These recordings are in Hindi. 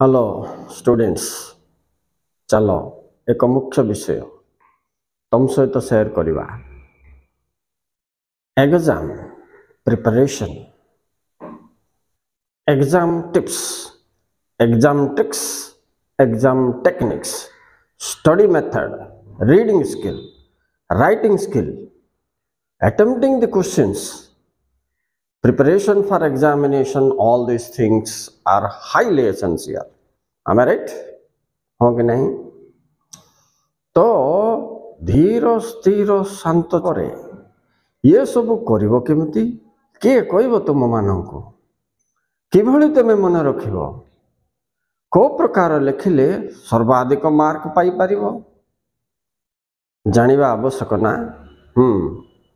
हेलो स्टूडेंट्स, चलो एक मुख्य विषय तुम सहित शेयर करवा। Exam preparation, exam tips, exam tricks, exam techniques, study method, reading skill, writing skill, attempting the questions, preparation for examination, all these things are highly essential. Am I right? हो कि नहीं? तो धीर स्थिर शांत करे ये सब करिवो केमिति किए कहबो तुम मानक किभଳି तुम मन रखिबो को प्रकार लिखिले सर्वाधिक मार्क पाई परिबो जानिबा आवश्यक ना।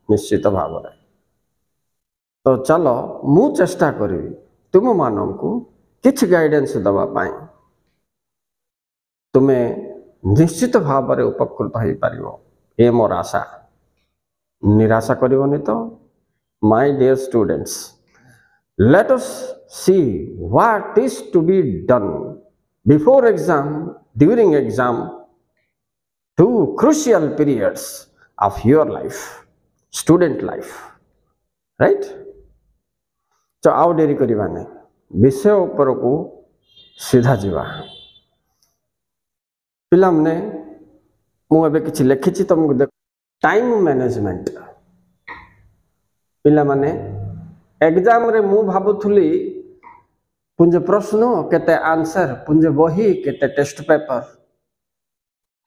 निश्चित भाव में तो चलो मु चेष्टा करी तुम मानक किछ गाइडेंस दवा पाई तुम्हें निश्चित भाव में उपकृत हो पारिबो ए मोर आशा। निराशा करिवोनी तो my dear students, let us see what is to be done before exam, during exam, two crucial periods of your life, student life, right? तो आउ डेरी करिवा नै विषय ऊपर को सीधा जीवा। पिला मने मु एबे किछि लिखिछि तुमको देख टाइम मैनेजमेंट। पिला माने एग्जाम रे मु भाबुथुली पुंजे प्रश्न केते आंसर पुंजे बही केते टेस्ट पेपर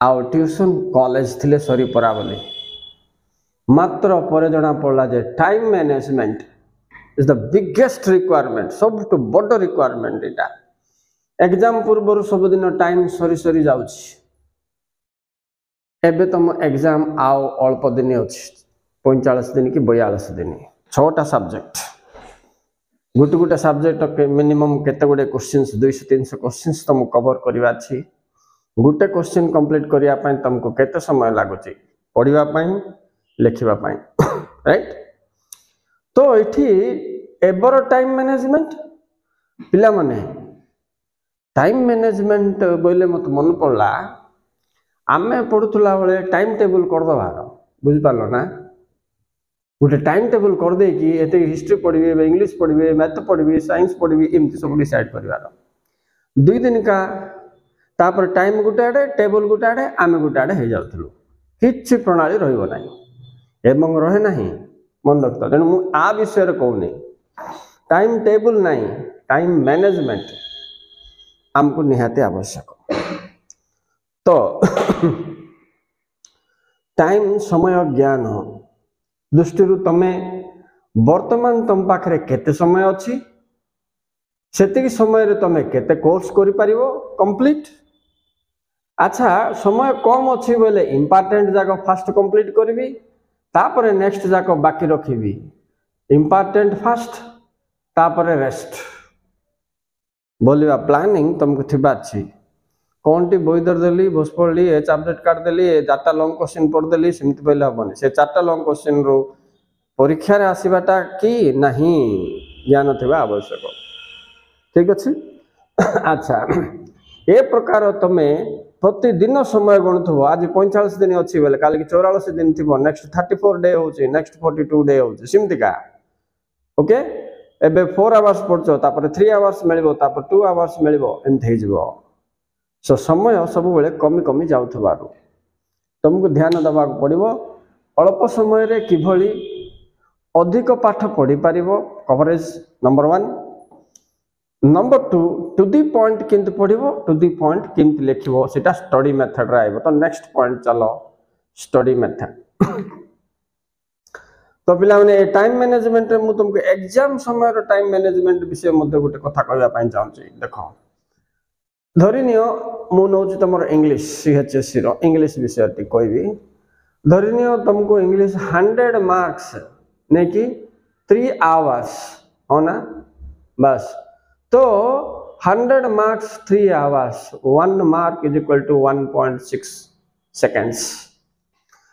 आउ ट्यूशन कॉलेज थिले सरी परा बोली मात्र परे जणा पड़ला जे time management is the biggest requirement, सब टू बड़ रिक्वायरमेंट। इटा एग्जाम पूर्व सब दिन टाइम सरी सरी जाउछि। एबे तुम एग्जाम आउ अल्प दिन अछि 45 दिन कि 42 दिन, 6टा सब्जेक्ट, गोटे गोटे सब्जेक्ट मिनिमम केते गुडे क्वेश्चंस 200-300 क्वेश्चंस तुम कवर करबा छी। गोटे क्वेश्चन कंप्लीट करिया पई तुमको केते समय लागुची पढिबा पई लिखिबा पई, राइट? तो एठी एबर टाइम मैनेजमेंट पिला माने टाइम मैनेजमेंट बोले मत मन पड़ला आमे पढ़ुतला बेले टाइम टेबल कर दबार, बुझ पालो ना? गोटे टाइम टेबल कर दे कि एते हिस्ट्री पढ़िबे, इंग्लिश पढ़िबे, मैथ पढ़िबे, साइंस पढ़िबे, एमती सब डिसाइड करबार 2 दिन का। तापर टाइम गुटे आडे टेबल गुटे आडे आमे गुटे आडे हे जाउथलु, किछि प्रणाली रहइबो नाही एवं रहे नाही मन रखता। तेणु मु आ विषय रे कहूनी टाइम टेबल नाही, टाइम मैनेजमेंट हमको निहाते आवश्यक। तो टाइम समय ज्ञान दृष्टि तमे वर्तमान तुम पाखरे केते समय अछि सेतिक समय रे तमे केते कोर्स करि परिबो कंप्लीट। अच्छा समय कम अछि बोले इंपोर्टेंट जाको फास्ट कंप्लीट करबी, तापरे नेक्स्ट जाको बाकी रखिबी। इंपोर्टेंट फास्ट तापरे रेस्ट बोलिबा प्लानिंग तुमको थिबा अछि। कौन टी बही धरदेली बस पढ़ली ए सब्जेक्ट काट देली ए 4टा लॉन्ग क्वेश्चन पढ़ देली सेमती पहले हबनी से 4टा लॉन्ग क्वेश्चन रो परीक्षा रे आसीबाटा कि नहीं ज्ञान थिबा आवश्यक, ठीक अछि? अच्छा ए प्रकार तमे प्रतिदिन समय गणुथबो। आज 45 दिन अछि बेले काल कि 44 दिन थिबो, नेक्स्ट 34 डे होछि, नेक्स्ट 42 डे होछि, सिमती का ओके। एबे 4 आवर्स पढ़छो तापर 3 आवर्स मिलिबो तापर 2 आवर्स मिलिबो एमती हे जिवो। सो समय सब बेले कमी कमी जाउथबारु तुमको ध्यान दबा पड़िबो अल्प समय रे किभली अधिक पाठ पढ़ी पारिबो coverage number 1। Number 2 to the point किंतु पढ़िबो, टू दी पॉइंट किंतु लिखिबो, सेटा स्टडी मेथड रे आइबो। तो नेक्स्ट पॉइंट चलो स्टडी मेथड। तो पिला माने टाइम मैनेजमेंट रे मु तुमको एग्जाम समय रो टाइम मैनेजमेंट विषय मध्ये गोटे कथा कहबा पई चाहूची। देखो धरि नियो मु नौची तमर इंग्लिश सीएचएससी रो इंग्लिश विषय टी कहबी। धरि नियो तुमको इंग्लिश 100 मार्क्स ने कि 3 आवर्स हो ना बस। तो 100 marks 3 hours 1 mark is equal to 1.6 seconds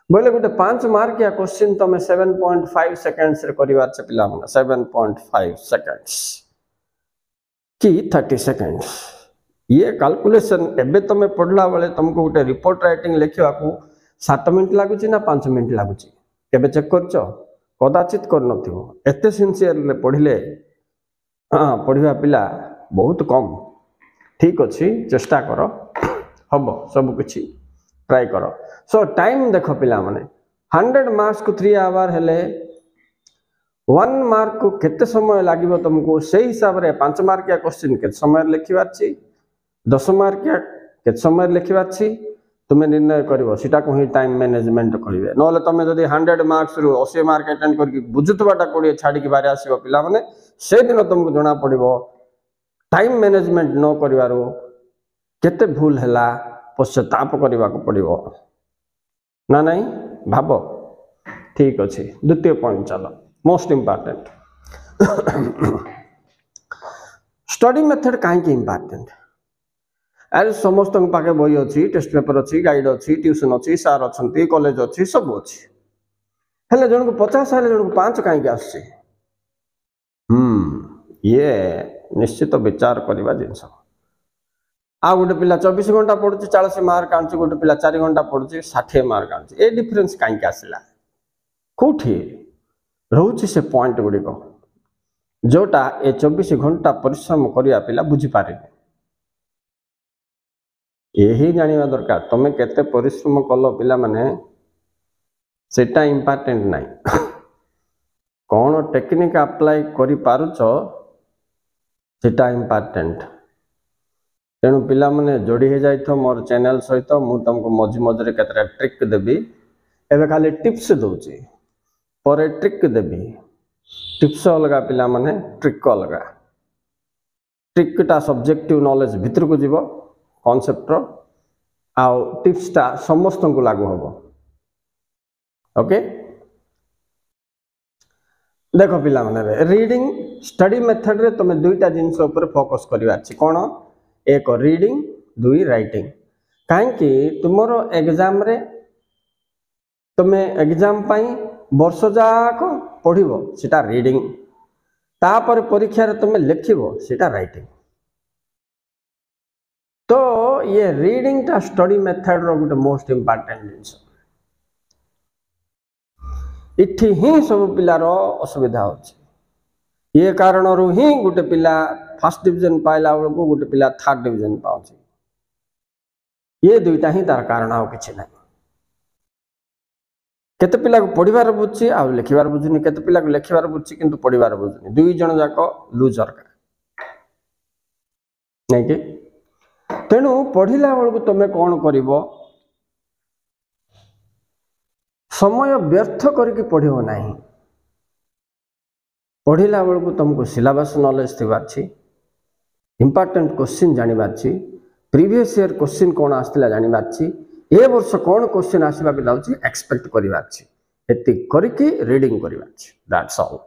बोले गोटे 5 मार्क या क्वेश्चन तमे 7.5 सेकंड्स रे करिवार छ पिला माने 7.5 सेकंड्स कि 30 सेकंड्स ये कैलकुलेशन एबे तुम पढ़ला बेले तुमको गोटे रिपोर्ट राइटिंग लिखा 7 मिनिट लगुच ना 5 मिनिट लगुच केबे चेक करछ कदाचित कर नथिबो एते सिंसियर पढ़िले हाँ पढ़िया पिला बहुत कम ठीक अच्छी चेष्टा कर हम सब किछि ट्राई कर सो टाइम देख पिला माने 100 मार्क्स को 3 आवर हेले 1 मार्क को केते समय लागिबो तुमको से हिसाब रे 5 मार्क या क्वेश्चन केते समय लिखिबार छी 10 मार्क या केते समय लिखिबार छी तुम्हें निर्णय करिवो सीटा को ही टाइम मैनेजमेंट करिवे नले तमे जदी 100 मार्क्स रु 80 मार्क अटेंड करके बुझुतबाटा कोडी छाडी के बारे आसीबो पिला माने से दिन तुमको जना पड़िबो टाइम मैनेजमेंट न करिवारो केते भूल हैला पश्चाताप करने को पड़ो ना नहीं भाव ठीक अच्छे द्वितीय पॉइंट चलो मोस्ट इंपोर्टेंट स्टडी मेथड कहीं इंपोर्टेंट अरे समस्त पाखे बही अच्छी टेस्ट पेपर अच्छी गाइड अच्छी ट्यूशन अच्छी सार अच्छी कॉलेज अच्छी सब अच्छी हेले जन को 50 हेले जन को 5 कहीं आस ये निश्चित विचार करवा जिनस आ गोटे पिला 24 घंटा पढ़ुची 40 मार्क आनुची गोटे पिला 4 घंटा पढ़ुची 60 मार्क आनुची ए डिफरेंस कहीं आसला कौटी रोचे से पॉइंट गुड़िक जोटा ए 24 घंटा परिश्रम करिया पिला बुझी पारे यही जानिबा दरकार तमे केते परिश्रम कलो पिला माने सेटा इंपोर्टेंट नाही कौन टेक्निक अप्लाई करि पारुछ सेटा इंपोर्टेंट तेणु पिला माने जोड़ी हो जाइथो मोर चैनल सहित मु तुमको मझी मझे केतरा ट्रिक देबी एबे खाली टिप्स दउची पर ट्रिक देबी टिप्स अलगा पिला माने ट्रिक अलगा ट्रिक टा सब्जेक्टिव नॉलेज भीतर को जीवो कॉन्सेप्ट रो आउ टिप्स टा समस्त को लागू होबो ओके देखो पिला माने रीडिंग स्टडी मेथड रे तुम दुईटा जिंस ऊपर फोकस करबा छी कोन एक रीडिंग दुई राइटिंग कहीं तुमरो एग्जाम रे तुम्हें एग्जाम पाई वर्ष जाक पढ़िबो सेटा रीडिंग तापर परीक्षा रे तुम्हें लिखिबो सेटा राइटिंग तो ये रीडिंग टा स्टडी मेथड रो गोटे मोस्ट इंपोर्टेंट जिंस इठी ही सब पिलार असुविधा होची ये कारण रु ही गोटे पिला फर्स्ट डिवीजन पाइला बेलू गोटे पिला थर्ड डिवीजन पाँच ये दुईटा ही तार कारण आउ कि ना केते पिला को पढ़िबार बुझी आ लिखिबार बुझुनी केते पिला को लिखिबार बुझी किंतु पढ़िबार बुझुनी दुई जन जाक लूजर का नहीं कि तेणु पढ़िला बेलू तुम कौन करिवो समय व्यर्थ करके पढ़िबो नहीं पढ़िला बेलू तुमको सिलेबस नॉलेज थी इंपोर्टेंट क्वेश्चन जानिबार छी प्रीवियस ईयर क्वेश्चन कौन आसला जानिबार छी ए वर्ष कौन क्वेश्चन आसबा के जाउची एक्सपेक्ट करिबार छी एति करके रीडिंग करिबार छी दैट्स ऑल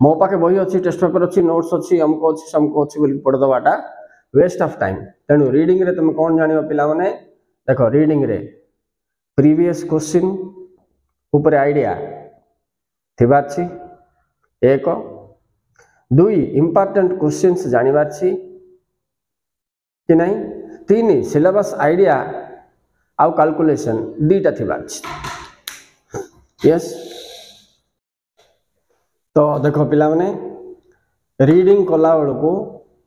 मो पाके बही अछि टेस्ट पेपर अछि नोट्स अछि हमको अछि समको अछि बोली पढ़ दबाटा वेस्ट ऑफ टाइम तेणु रीडिंग रे तुम कौन जानिबो पिला माने देखो रीडिंग रे प्रीवियस क्वेश्चन ऊपर आइडिया थिबार छी एक दुई इंपोर्टेंट क्वेश्चंस जानिबार छी कि नहीं तीन सिलेबस आइडिया आउ कैलकुलेशन दीटा थिबार छी यस तो देखो पिला माने रीडिंग कला बेलू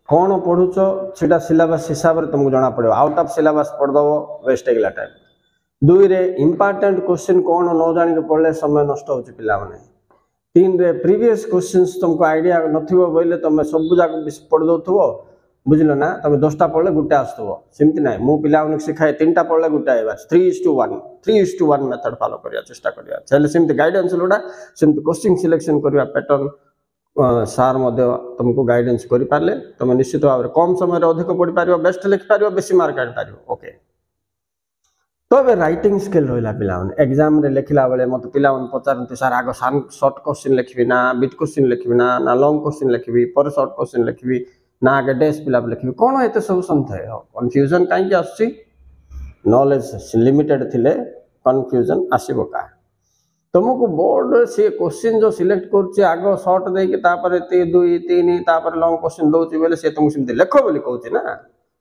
कौन पढ़ुच सेटा सिलेबस हिसाब से तुमको जना पड़ो आउट ऑफ सिलेबस पढ़ दबो वेस्ट होगला टाइम दुई रे इंपोर्टेंट क्वेश्चन कौन न जान के पढ़ले समय नष्ट होची पिला माने तीन रे प्रीवियस क्वेश्चंस तुमको आइडिया नथिबो बोले तुम सब जाक पढ़ दउथबो बुझलो ना तुम 10टा पढ़ले गुटे आसथबो सेमति नै मु पिला उन सिखाए 3टा पढ़ले गुटे आइबा 3:1 मेथड फॉलो करिया चेष्टा करिया चले सेमति गाइडेंस लोडा सेमति क्वेश्चन सिलेक्शन करिया पैटर्न सार मध्य तुमको गाइडेंस करि पारले तुम निश्चित भाव कम समय रे अधिक पढ़ि पारियो बेस्ट लिखि पारियो बेसी मार्क आनि पारियो ओके तो बे राइटिंग स्किल रहिला पिला एग्जाम रे लिखला बेले मत पिला पचारती सर आग शॉर्ट क्वेश्चन लिखबी ना बिट क्वेश्चन लिखबी ना लॉन्ग क्वेश्चन लिखबी पर शॉर्ट क्वेश्चन लिखबी ना आगे डेस पिला लिखबी कौन एते सब संथय कंफ्यूजन काई आसी नॉलेज लिमिटेड थिले कंफ्यूजन आसीबो का तुमको बोर्ड से क्वेश्चन जो सिलेक्ट करछि आग शॉर्ट दे के तापर 2 3 तापर लॉन्ग क्वेश्चन दोछि बेले से तुम सिमते लिखो बोली कहउछि ना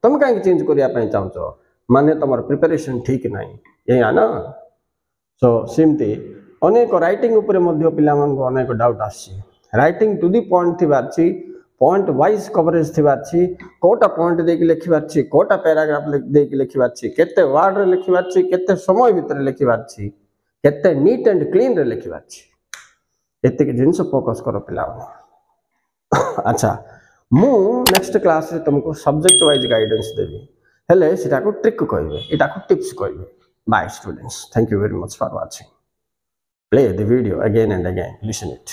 तुम कहीं चेंज करने चाहो माने तुम प्रिपरेशन ठीक नहीं या ना। सो सेमती अनेक रईटिंग अनेक डाउट आइटिंग टू दी पॉइंट थी पॉइंट वाइज कवरेज थी कोटा पॉइंट देके लिखबार कोटा पैराग्राफ देके लिखबार केते वर्ड रे लिखबार केते समय भितर लिखबार केते नीट एंड क्लीन रे लिखबार एतिक जिनस फोकस कर पिला। अच्छा मु नेक्स्ट क्लास रे तुमको सब्जेक्ट वाइज गाइडेंस देवी हेले सेटा को ट्रिक कहबे एटा को टिप्स कहबे। Bye students, thank you very much for watching. Play the video again and again, listen it.